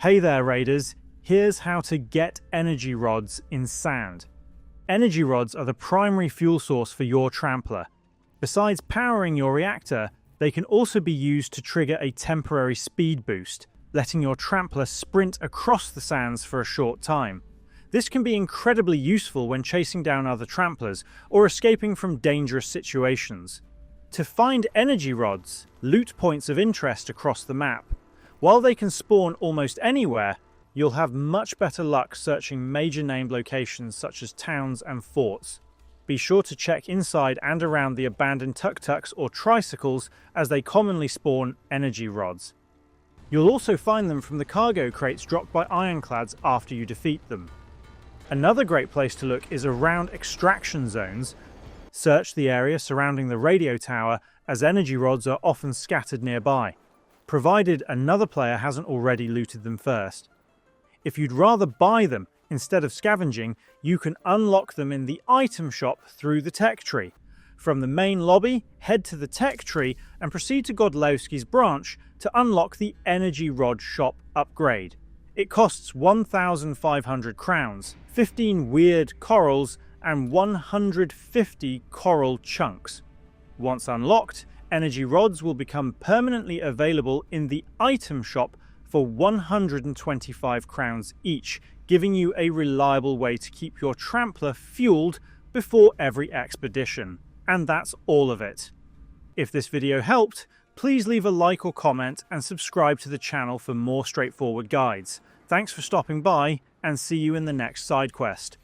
Hey there, raiders. Here's how to get energy rods in sand. Energy rods are the primary fuel source for your trampler. Besides powering your reactor, they can also be used to trigger a temporary speed boost, letting your trampler sprint across the sands for a short time. This can be incredibly useful when chasing down other tramplers or escaping from dangerous situations. To find energy rods, loot points of interest across the map. While they can spawn almost anywhere, you'll have much better luck searching major named locations such as towns and forts. Be sure to check inside and around the abandoned tuk-tuks or tricycles as they commonly spawn energy rods. You'll also find them from the cargo crates dropped by ironclads after you defeat them. Another great place to look is around extraction zones. Search the area surrounding the radio tower as energy rods are often scattered nearby, provided another player hasn't already looted them first. If you'd rather buy them instead of scavenging, you can unlock them in the item shop through the tech tree. From the main lobby, head to the tech tree and proceed to Godlewski's branch to unlock the energy rod shop upgrade. It costs 1,500 crowns, 15 weird corals, and 150 coral chunks. Once unlocked, energy rods will become permanently available in the item shop for 125 crowns each, giving you a reliable way to keep your trampler fueled before every expedition. And that's all of it. If this video helped, please leave a like or comment and subscribe to the channel for more straightforward guides. Thanks for stopping by, and see you in the next side quest.